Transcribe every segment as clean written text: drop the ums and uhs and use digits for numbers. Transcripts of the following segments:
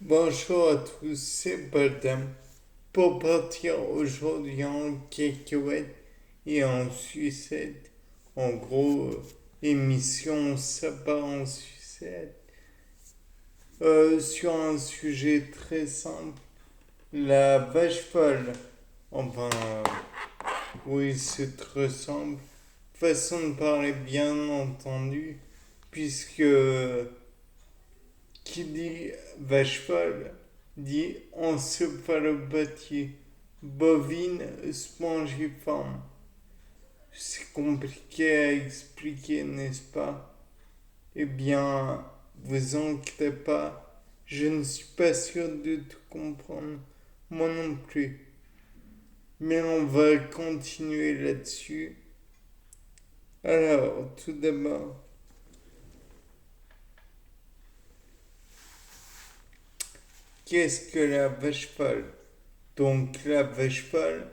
Bonjour à tous, c'est Badam. Pour partir aujourd'hui en cacahuète et en sucette, en gros, émission ça part en sucette, sur un sujet très simple, la vache folle. Enfin, oui, c'est très simple. Façon de parler bien entendu, puisque qui dit vache folle dit encéphalopathie bovine spongiforme. C'est compliqué à expliquer, n'est-ce pas? Eh bien, vous inquiétez pas, je ne suis pas sûr de tout comprendre, moi non plus. Mais on va continuer là-dessus. Alors, tout d'abord, qu'est-ce que la vache folle? Donc la vache folle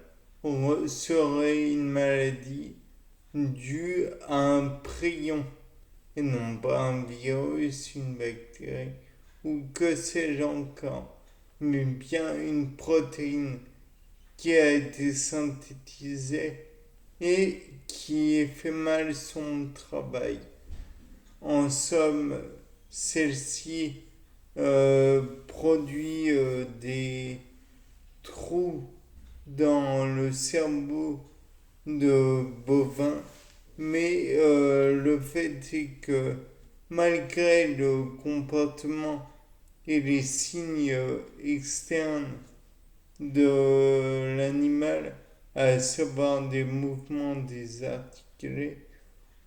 serait une maladie due à un prion et non pas un virus, une bactérie ou que sais-je encore, mais bien une protéine qui a été synthétisée et qui fait mal son travail. En somme, celle-ci produit des trous dans le cerveau de bovins, mais le fait est que malgré le comportement et les signes externes de l'animal, à savoir des mouvements désarticulés,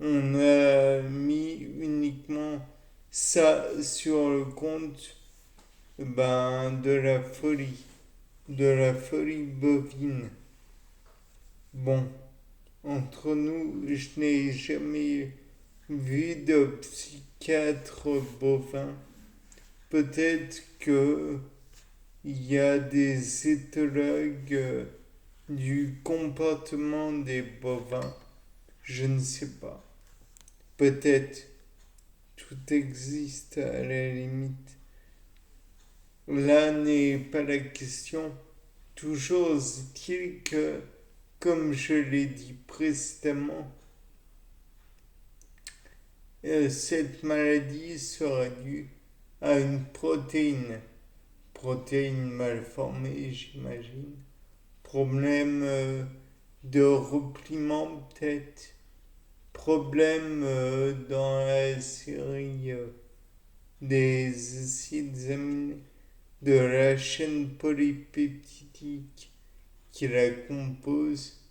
on a mis uniquement ça sur le compte de la folie bovine. Bon, entre nous, je n'ai jamais vu de psychiatre bovin. Peut-être que il y a des éthologues du comportement des bovins. Je ne sais pas. Peut-être tout existe à la limite. Là n'est pas la question. Toujours est-il que, comme je l'ai dit précédemment, cette maladie serait due à une protéine mal formée, j'imagine. Problème de repliement peut-être. Problème dans la série des acides aminés de la chaîne polypeptidique qui la compose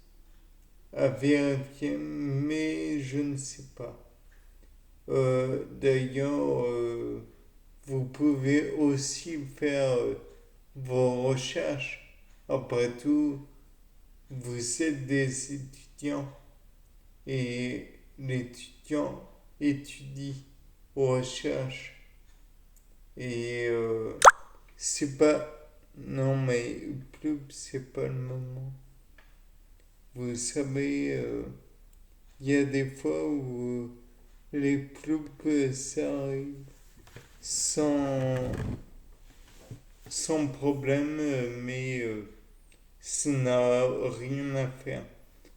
à vérifier, mais je ne sais pas. D'ailleurs, vous pouvez aussi faire vos recherches. Après tout, vous êtes des étudiants et l'étudiant étudie aux recherches. Et c'est pas. Non, mais plus, c'est pas le moment. Vous savez, il y a des fois où les ploupes, ça arrive sans, sans problème, mais ça n'a rien à faire.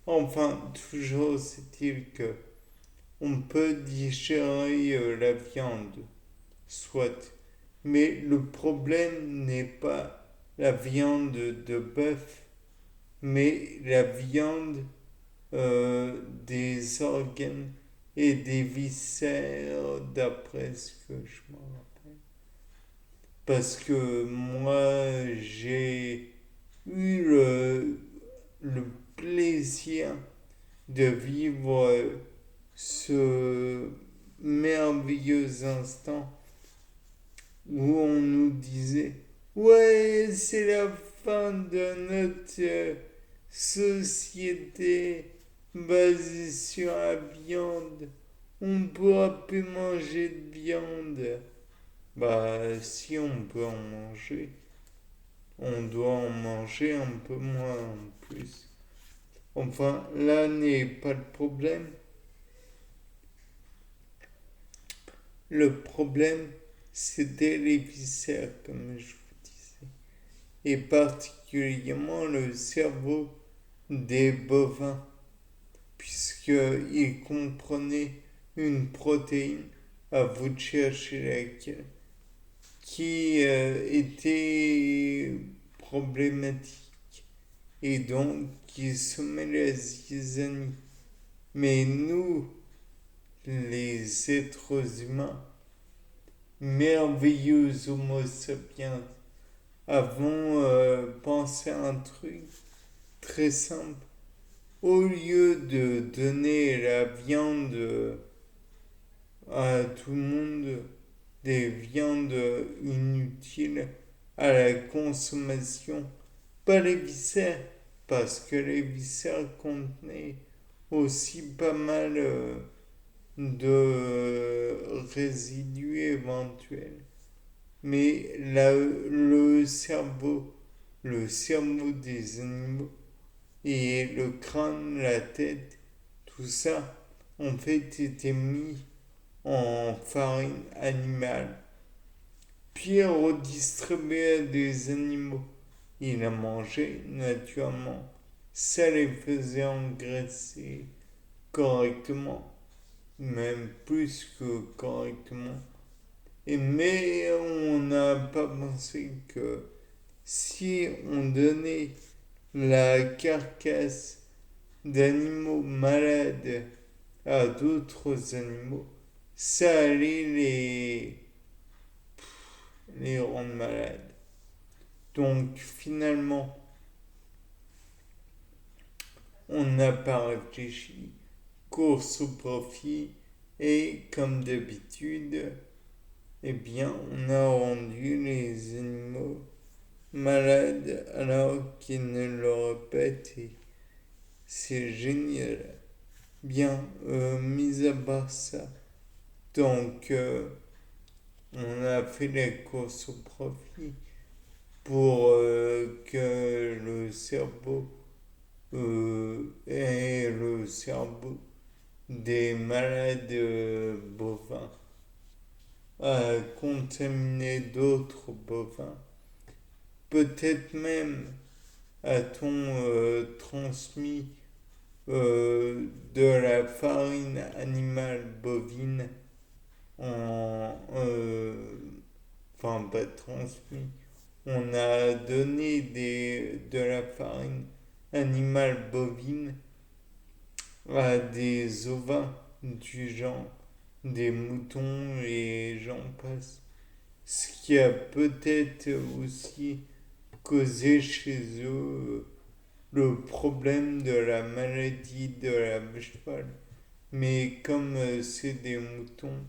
Enfin, toujours est-il que on peut digérer la viande, soit. Mais le problème n'est pas la viande de bœuf, mais la viande des organes et des viscères, d'après ce que je me rappelle. Parce que moi, j'ai eu le plaisir de vivre ce merveilleux instant où on nous disait ouais, c'est la fin de notre société basée sur la viande. On ne pourra plus manger de viande. Bah, si on peut en manger, on doit en manger un peu moins en plus. Enfin, là n'est pas le problème. Le problème, c'était les viscères, comme je vous disais, et particulièrement le cerveau des bovins, puisqu'il comprenait une protéine, à vous de chercher laquelle, qui était problématique et donc qui sommet la zizanie. Mais nous, les êtres humains, merveilleux Homo sapiens, avons pensé à un truc très simple. Au lieu de donner la viande à tout le monde, des viandes inutiles à la consommation, pas les viscères, parce que les viscères contenaient aussi pas mal de résidus éventuels. Mais le cerveau des animaux et le crâne, la tête, tout ça, en fait, était mis en farine animale, puis redistribué à des animaux. Il a mangé naturellement. Ça les faisait engraisser correctement, même plus que correctement. Mais on n'a pas pensé que si on donnait la carcasse d'animaux malades à d'autres animaux, ça allait les rendre malades. Donc finalement, on n'a pas réfléchi, course au profit, et comme d'habitude, eh bien, on a rendu les animaux malades alors qu'ils ne l'auraient pas été. C'est génial. Bien, mis à part ça, donc on a fait la course au profit pour que le cerveau et le cerveau des malades bovins a contaminé d'autres bovins. Peut-être même a-t-on transmis de la farine animale bovine enfin pas transmis, on a donné de la farine animale bovine à des ovins du genre des moutons et j'en passe. Ce qui a peut-être aussi causé chez eux le problème de la maladie de la vache folle. Mais comme c'est des moutons,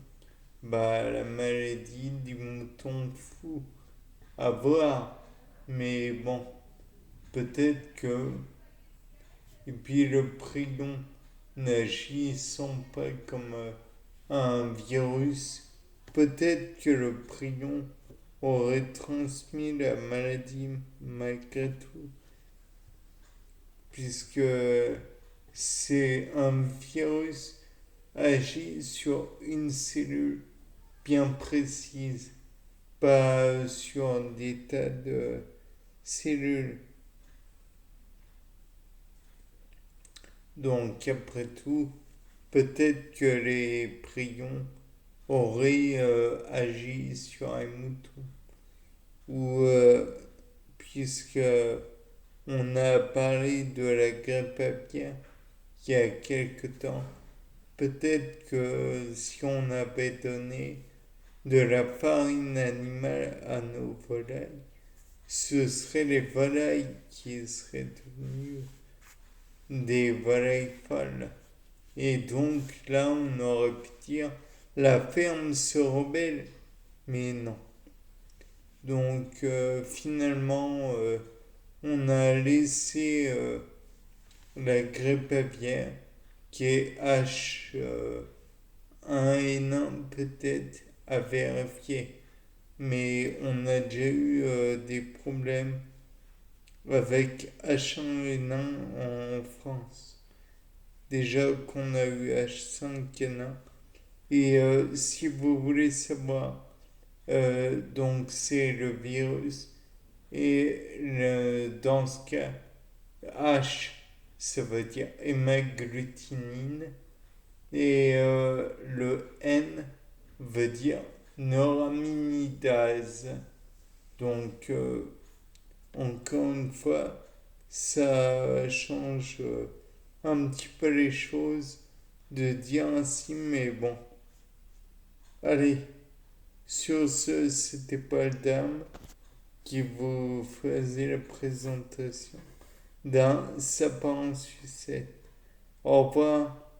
bah la maladie du mouton fou, à voir. Mais bon, peut-être que. Et puis le prion n'agissant pas comme un virus, peut-être que le prion aurait transmis la maladie malgré tout, puisque c'est un virus agit sur une cellule bien précise, pas sur des tas de cellules. Donc après tout, peut-être que les prions auraient agi sur un mouton. Ou puisque on a parlé de la grippe aviaire il y a quelque temps, peut-être que si on avait donné de la farine animale à nos volailles, ce seraient les volailles qui seraient devenues des volailles folles. Et donc là, on aurait pu dire, la ferme se rebelle. Mais non. Donc finalement, on a laissé la grippe aviaire, qui est H1N1 peut-être, à vérifier. Mais on a déjà eu des problèmes avec H1N1 en France. Déjà qu'on a eu H5N1. Et si vous voulez savoir Donc c'est le virus. Et dans ce cas, H, ça veut dire hémagglutinine. Et le N veut dire neuraminidase. Donc, encore une fois, ça change un petit peu les choses de dire ainsi, mais bon. Allez, sur ce, c'était Paul Dame qui vous faisait la présentation d'un sapin en sucette. Au revoir.